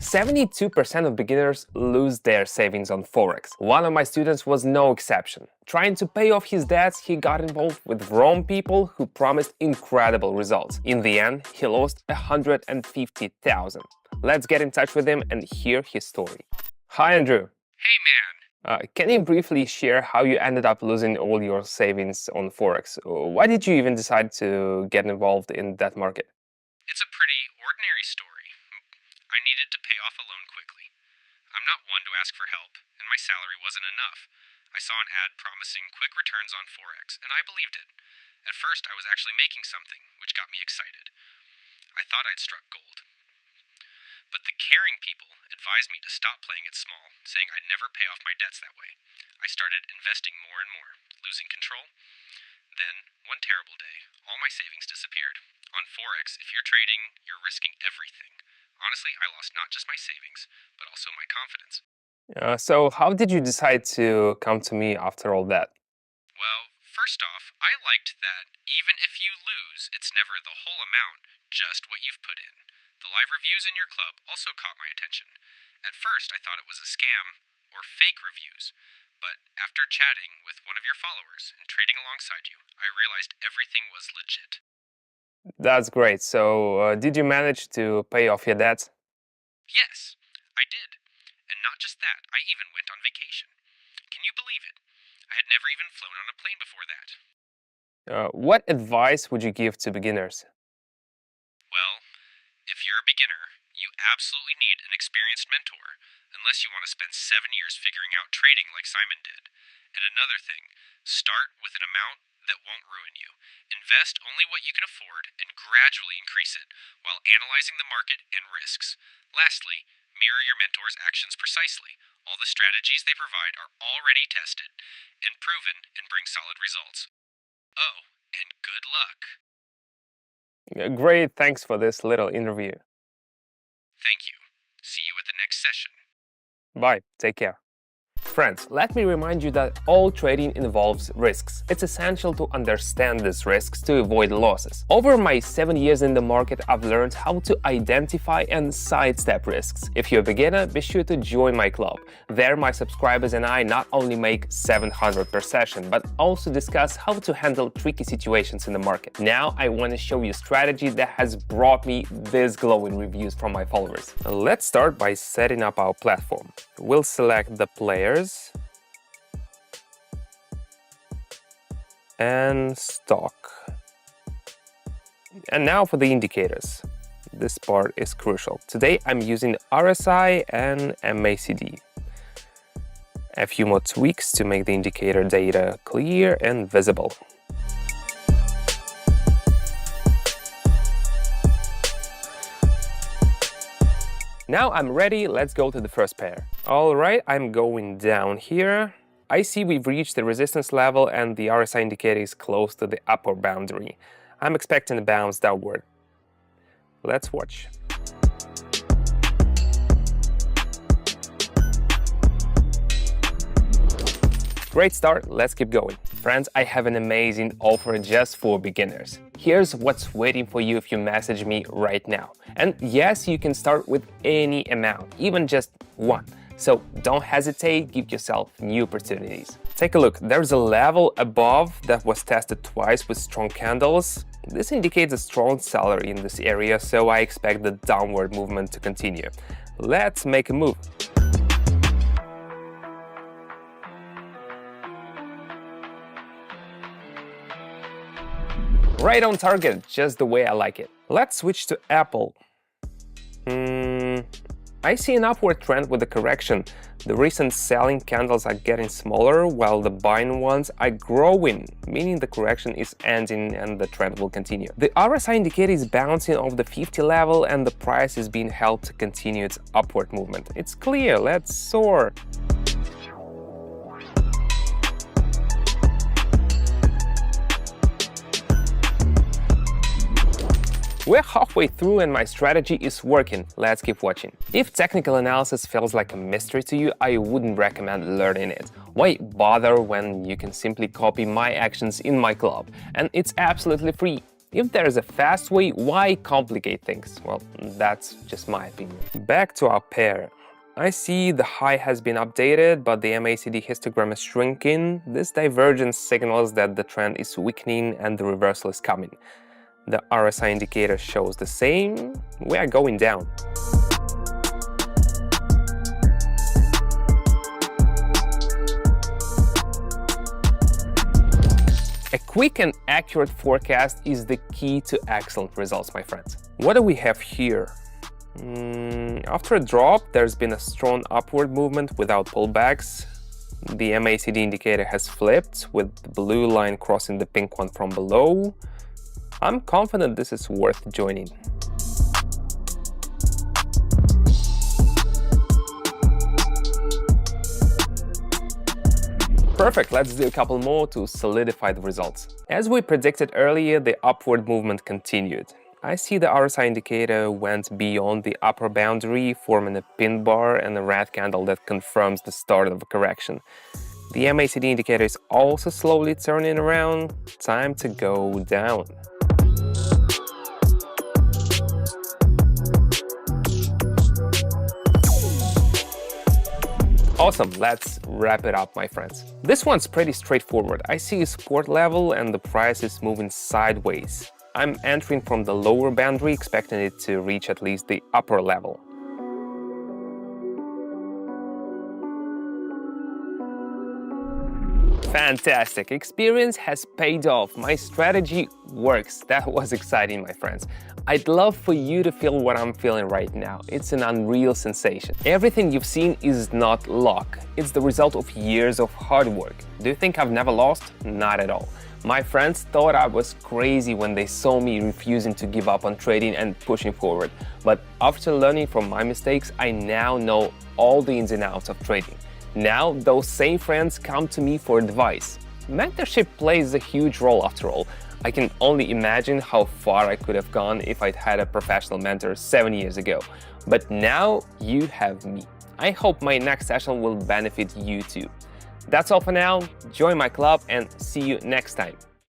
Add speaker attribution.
Speaker 1: 72% of beginners lose their savings on Forex. One of my students was no exception. Trying to pay off his debts, he got involved with wrong people who promised incredible results. In the end, he lost 150,000. Let's get in touch with him and hear his story. Hi, Andrew.
Speaker 2: Hey man,
Speaker 1: Can you briefly share how you ended up losing all your savings on Forex? Why did you even decide to get involved in that market?
Speaker 2: it's a pretty ordinary story. I needed to pay off a loan quickly. I'm not one to ask for help, and my salary wasn't enough. I saw an ad promising quick returns on Forex, and I believed it. At first, I was actually making something, which got me excited. I thought I'd struck gold. But the caring people advised me to stop playing it small, saying I'd never pay off my debts that way. I started investing more and more, losing control. Then, one terrible day, all my savings disappeared. On Forex, if you're trading, you're risking everything. Honestly, I lost not just my savings, but also my confidence.
Speaker 1: So how did you decide to come to me after all that?
Speaker 2: Well, first off, I liked that even if you lose, it's never the whole amount, just what you've put in. The live reviews in your club also caught my attention. At first, I thought it was a scam or fake reviews, but after chatting with one of your followers and trading alongside you, I realized everything was legit.
Speaker 1: That's great. So did you manage to pay off your debts?
Speaker 2: Yes, I did. And not just that, I even went on vacation. Can you believe it? I had never even flown on a plane before that.
Speaker 1: What advice would you give to beginners?
Speaker 2: Well, if you're a beginner, you absolutely need an experienced mentor, unless you want to spend 7 years figuring out trading like Simon did. And another thing, start with an amount that won't ruin you. Invest only what you can afford and gradually increase it while analyzing the market and risks. Lastly, mirror your mentor's actions precisely. All the strategies they provide are already tested and proven and bring solid results. Oh, and good luck.
Speaker 1: Great, thanks for this little interview.
Speaker 2: Thank you. See you at the next session.
Speaker 1: Bye, take care. Friends, let me remind you that all trading involves risks. It's essential to understand these risks to avoid losses. Over my 7 years in the market, I've learned how to identify and sidestep risks. If you're a beginner, be sure to join my club. There, my subscribers and I not only make 700 per session, but also discuss how to handle tricky situations in the market. Now, I want to show you a strategy that has brought me these glowing reviews from my followers. Let's start by setting up our platform. We'll select the players and stock. And now for the indicators. This part is crucial. Today I'm using RSI and MACD. A few more tweaks to make the indicator data clear and visible. Now I'm ready, let's go to the first pair. All right, I'm going down here. I see we've reached the resistance level and the RSI indicator is close to the upper boundary. I'm expecting a bounce downward. Let's watch. Great start, let's keep going. Friends, I have an amazing offer just for beginners. Here's what's waiting for you if you message me right now. And yes, you can start with any amount, even just one. So don't hesitate, give yourself new opportunities. Take a look, there's a level above that was tested twice with strong candles. This indicates a strong seller in this area, so I expect the downward movement to continue. Let's make a move. Right on target, just the way I like it. Let's switch to Apple. I see an upward trend with the correction. The recent selling candles are getting smaller, while the buying ones are growing, meaning the correction is ending and the trend will continue. The RSI indicator is bouncing off the 50 level and the price is being held to continue its upward movement. It's clear, let's soar. We're halfway through and my strategy is working. Let's keep watching. If technical analysis feels like a mystery to you, I wouldn't recommend learning it. Why bother when you can simply copy my actions in my club? And it's absolutely free. If there is a fast way, why complicate things? Well, that's just my opinion. Back to our pair. I see the high has been updated, but the MACD histogram is shrinking. This divergence signals that the trend is weakening and the reversal is coming. The RSI indicator shows the same. We are going down. A quick and accurate forecast is the key to excellent results, my friends. What do we have here? After a drop, there's been a strong upward movement without pullbacks. The MACD indicator has flipped, with the blue line crossing the pink one from below. I'm confident this is worth joining. Perfect, let's do a couple more to solidify the results. As we predicted earlier, the upward movement continued. I see the RSI indicator went beyond the upper boundary, forming a pin bar and a red candle that confirms the start of a correction. The MACD indicator is also slowly turning around. Time to go down. Awesome, let's wrap it up, my friends. This one's pretty straightforward. I see a support level and the price is moving sideways. I'm entering from the lower boundary, expecting it to reach at least the upper level. Fantastic! Experience has paid off. My strategy works. That was exciting, my friends. I'd love for you to feel what I'm feeling right now. It's an unreal sensation. Everything you've seen is not luck. It's the result of years of hard work. Do you think I've never lost? Not at all. My friends thought I was crazy when they saw me refusing to give up on trading and pushing forward. But after learning from my mistakes, I now know all the ins and outs of trading. Now, those same friends come to me for advice. Mentorship plays a huge role after all. I can only imagine how far I could have gone if I'd had a professional mentor 7 years ago. But now you have me. I hope my next session will benefit you too. That's all for now. Join my club and see you next time.